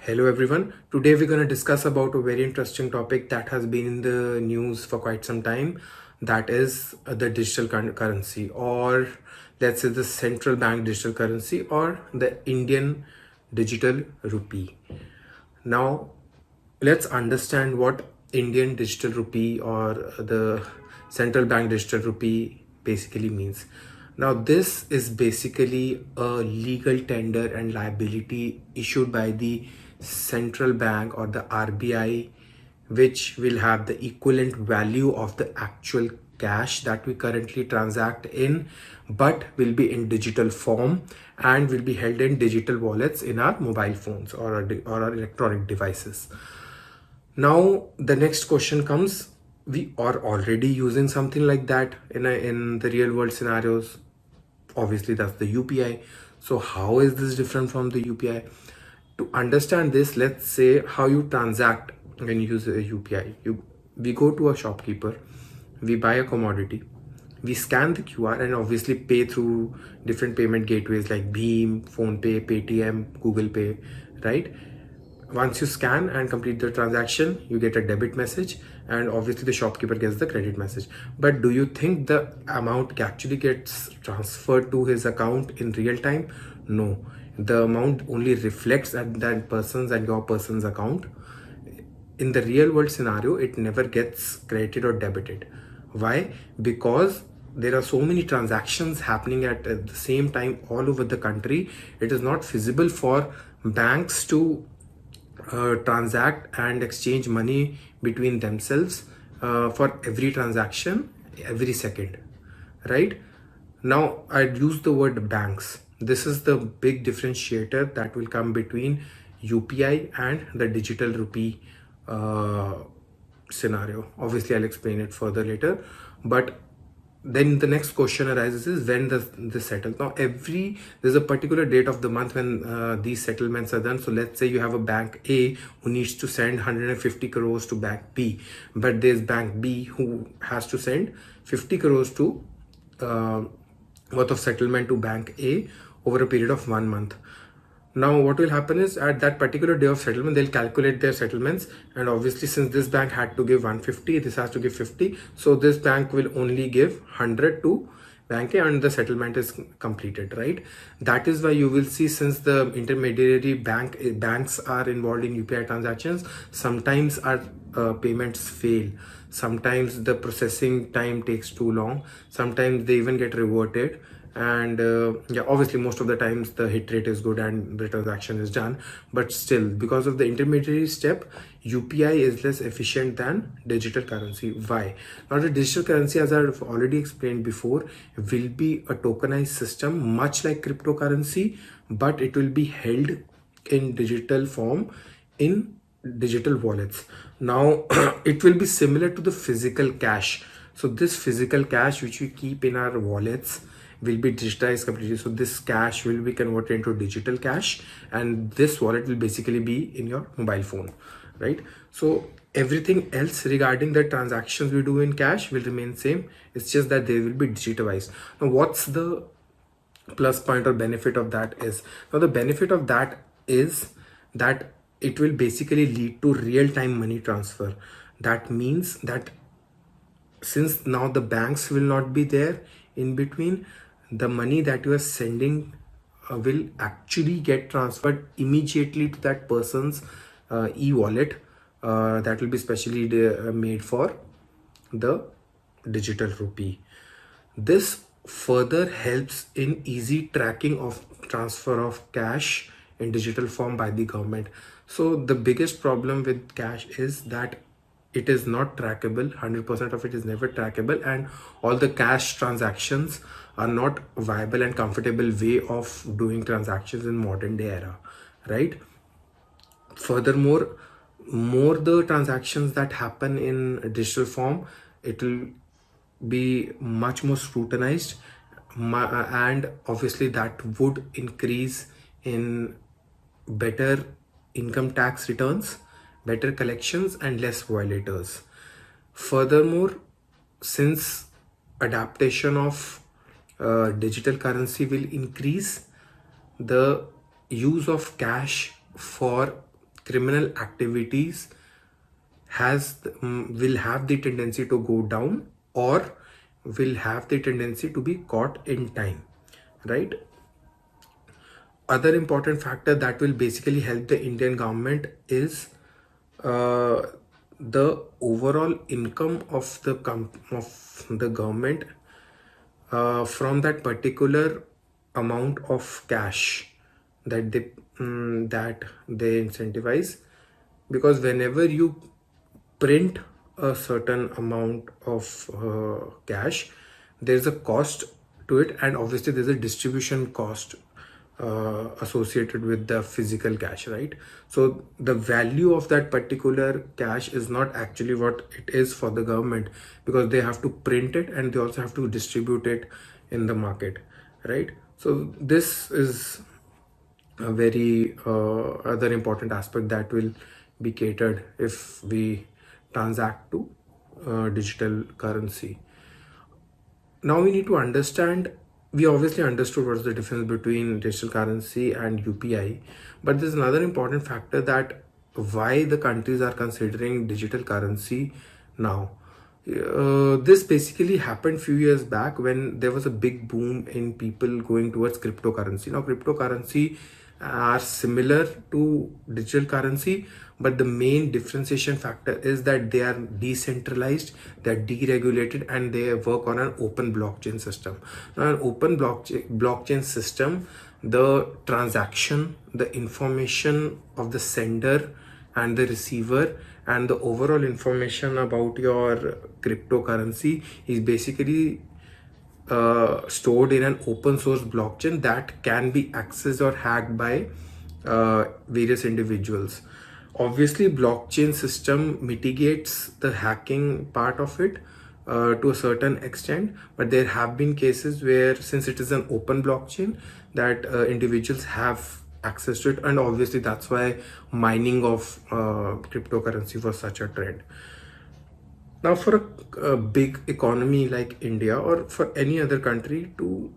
Hello everyone. Today we're going to discuss about a very interesting topic that has been in the news for quite some time. That is the digital currency, or let's say the central bank digital currency, or the Indian digital rupee. Now let's understand what Indian digital rupee or the central bank digital rupee basically means. Now this is basically a legal tender and liability issued by the central bank or the RBI, which will have the equivalent value of the actual cash that we currently transact in, but will be in digital form and will be held in digital wallets in our mobile phones or our electronic devices. Now the next question comes, we are already using something like that in the real world scenarios. Obviously that's the UPI. So how is this different from the UPI? To understand this, let's say how you transact when you use a UPI. We go to a shopkeeper, we buy a commodity, we scan the QR and obviously pay through different payment gateways like Bheem, PhonePe, Paytm, Google Pay, right? Once you scan and complete the transaction, you get a debit message and obviously the shopkeeper gets the credit message. But do you think the amount actually gets transferred to his account in real time? No. The amount only reflects at that person's and your person's account. In the real world scenario, it never gets credited or debited. Why? Because there are so many transactions happening at the same time all over the country. It is not feasible for banks to transact and exchange money between themselves for every transaction every second, right? Now I'd use the word banks. This is the big differentiator that will come between UPI and the digital rupee scenario. Obviously I'll explain it further later, but then the next question arises is, when does this settle? Now there's a particular date of the month when these settlements are done. So let's say you have a bank A who needs to send 150 crores to bank B, but there's bank B who has to send 50 crores to worth of settlement to bank A over a period of 1 month. Now what will happen is, at that particular day of settlement, they'll calculate their settlements, and obviously since this bank had to give 150, this has to give 50, so this bank will only give 100 to bank A and the settlement is completed, right? That is why you will see, since the intermediary banks are involved in UPI transactions, sometimes our payments fail, sometimes the processing time takes too long, sometimes they even get reverted, and yeah, obviously most of the times the hit rate is good and the transaction is done. But still, because of the intermediary step, UPI is less efficient than digital currency. Why? Now the digital currency, as I've already explained before, will be a tokenized system much like cryptocurrency, but it will be held in digital form in digital wallets. Now it will be similar to the physical cash. So this physical cash which we keep in our wallets will be digitized completely. So this cash will be converted into digital cash, and this wallet will basically be in your mobile phone, right? So everything else regarding the transactions we do in cash will remain same. It's just that they will be digitized. Now what's the plus point or benefit of that is? Now the benefit of that is that it will basically lead to real-time money transfer. That means that since now the banks will not be there in between, the money that you are sending will actually get transferred immediately to that person's e-wallet that will be specially made for the digital rupee. This further helps in easy tracking of transfer of cash in digital form by the government. So the biggest problem with cash is that it is not trackable. 100% of it is never trackable, and all the cash transactions are not viable and comfortable way of doing transactions in modern day era, right? Furthermore, more the transactions that happen in digital form, it will be much more scrutinized, and obviously that would increase in better income tax returns, better collections, and less violators. Furthermore, since adaptation of digital currency will increase, the use of cash for criminal activities will have the tendency to go down, or will have the tendency to be caught in time, right? Other important factor that will basically help the Indian government is uh, the overall income of the government from that particular amount of cash that they incentivize. Because whenever you print a certain amount of cash, there's a cost to it, and obviously there's a distribution cost associated with the physical cash, right? So the value of that particular cash is not actually what it is for the government, because they have to print it and they also have to distribute it in the market, right? So this is a very other important aspect that will be catered if we transact to digital currency. Now we need to understand, we obviously understood what's the difference between digital currency and UPI, but there's another important factor that why the countries are considering digital currency now. This basically happened few years back when there was a big boom in people going towards cryptocurrency. Now cryptocurrency are similar to digital currency, but the main differentiation factor is that they are decentralized, they are deregulated, and they work on an open blockchain system. Now an open blockchain system, the transaction, the information of the sender and the receiver, and the overall information about your cryptocurrency is basically stored in an open source blockchain that can be accessed or hacked by various individuals. Obviously blockchain system mitigates the hacking part of it to a certain extent, but there have been cases where, since it is an open blockchain, that individuals have access to it, and obviously that's why mining of cryptocurrency was such a trend. Now for a big economy like India, or for any other country, to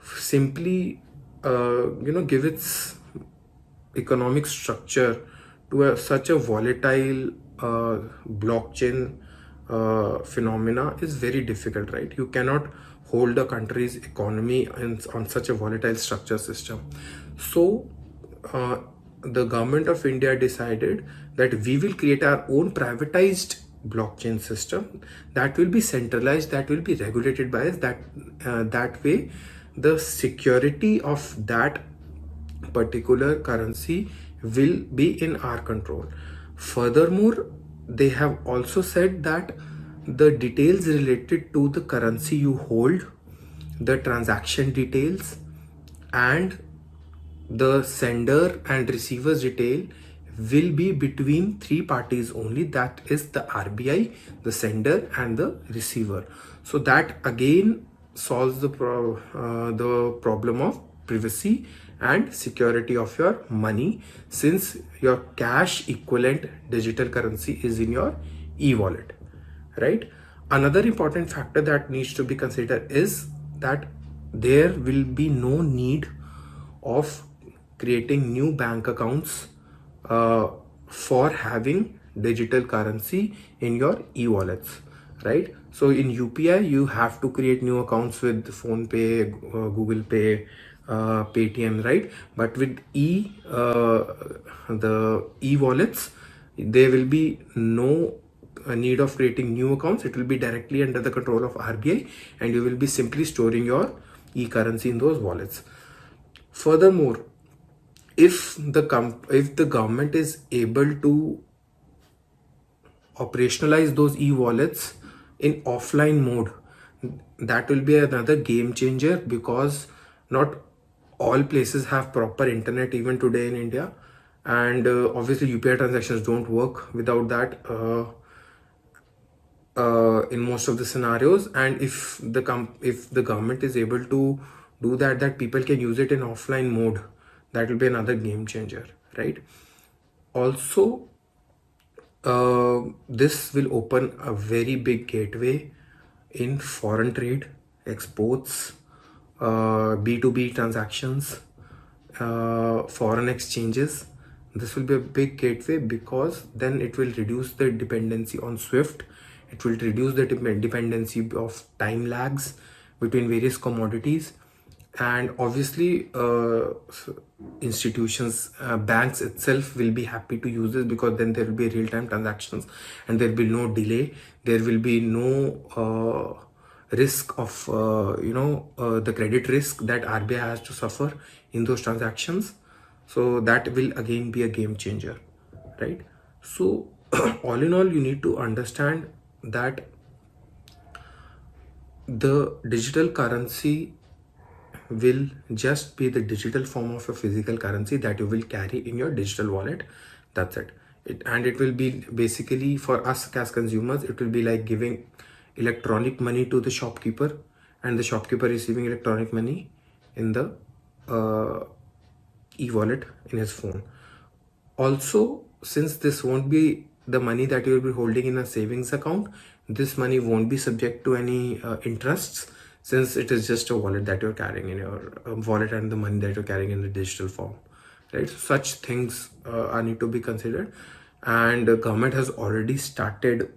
simply give its economic structure to such a volatile blockchain phenomena is very difficult, right? You cannot hold a country's economy on such a volatile structure system. So the government of India decided that we will create our own privatized blockchain system that will be centralized, that will be regulated by us, that way the security of that particular currency will be in our control. Furthermore, they have also said that the details related to the currency you hold, the transaction details, and the sender and receiver's detail will be between three parties only, that is the RBI, the sender, and the receiver. So that again solves the problem of privacy and security of your money, since your cash equivalent digital currency is in your e-wallet, right? Another important factor that needs to be considered is that there will be no need of creating new bank accounts for having digital currency in your e-wallets, right? So in UPI you have to create new accounts with PhonePe, Google Pay, Paytm, right? But with the e-wallets, there will be no need of creating new accounts. It will be directly under the control of RBI, and you will be simply storing your e-currency in those wallets. Furthermore, if the government is able to operationalize those e-wallets in offline mode, that will be another game changer, because not all places have proper internet even today in India, and obviously UPI transactions don't work without that in most of the scenarios. And if the government is able to do that people can use it in offline mode, that will be another game changer, right? Also, this will open a very big gateway in foreign trade, exports, B2B transactions, foreign exchanges, This will be a big gateway, because then it will reduce the dependency on Swift. It will reduce the dependency of time lags between various commodities. And obviously institutions, banks itself will be happy to use this, because then there will be real-time transactions and there will be no delay. There will be no risk of the credit risk that RBI has to suffer in those transactions. So that will again be a game changer, right? So all in all, you need to understand that the digital currency will just be the digital form of a physical currency that you will carry in your digital wallet. That's it. And it will be basically, for us as consumers, it will be like giving electronic money to the shopkeeper, and the shopkeeper receiving electronic money in the e-wallet in his phone. Also, since this won't be the money that you will be holding in a savings account, this money won't be subject to any interests, since it is just a wallet that you're carrying in your wallet, and the money that you're carrying in the digital form, right? So such things are need to be considered, and the government has already started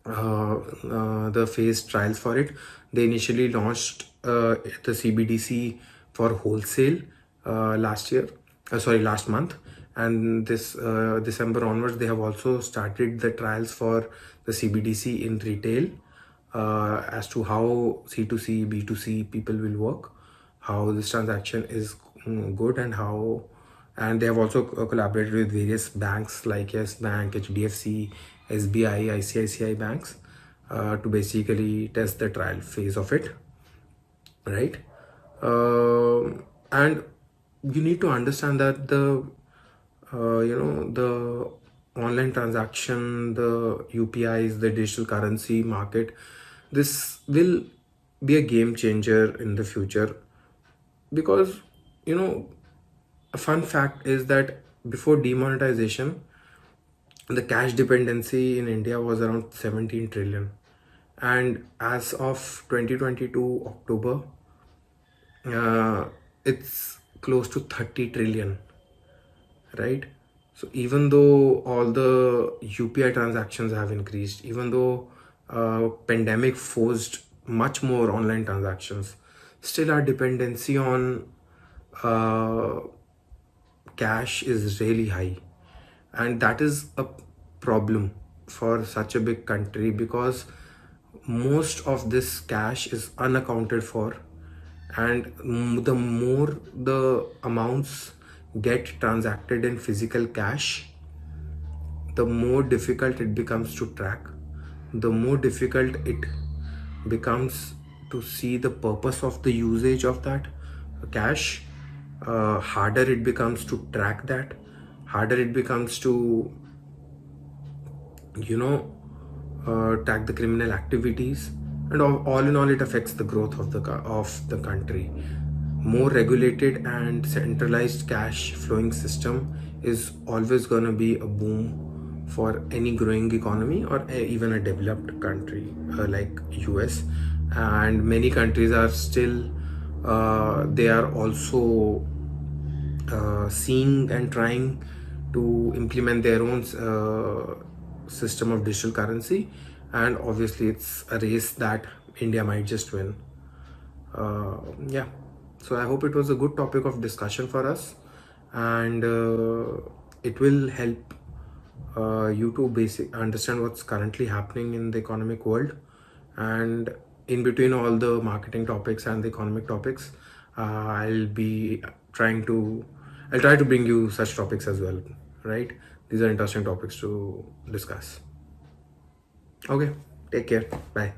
the phase trials for it. They initially launched the CBDC for wholesale last month, and this December onwards they have also started the trials for the CBDC in retail, as to how C2C, B2C people will work, how this transaction is good, and they have also collaborated with various banks like Yes Bank, HDFC, SBI, ICICI banks to basically test the trial phase of it, right? And you need to understand that the the online transaction, the UPIs, the digital currency market, this will be a game changer in the future, because a fun fact is that before demonetization, the cash dependency in India was around 17 trillion, and as of 2022 October, it's close to 30 trillion, right? So even though all the UPI transactions have increased, even though pandemic forced much more online transactions, still our dependency on cash is really high, and that is a problem for such a big country, because most of this cash is unaccounted for, and the more the amounts get transacted in physical cash, the more difficult it becomes to track, the more difficult it becomes to see the purpose of the usage of that cash, harder it becomes to track that, harder it becomes to track the criminal activities, and all in all, it affects the growth of the country. More regulated and centralized cash flowing system is always going to be a boom for any growing economy, or even a developed country like US. And many countries are still they are also seeing and trying to implement their own system of digital currency, and obviously it's a race that India might just win. Yeah, so I hope it was a good topic of discussion for us, and it will help you to understand what's currently happening in the economic world. And in between all the marketing topics and the economic topics, I'll try to bring you such topics as well, right? These are interesting topics to discuss. Okay, take care, bye.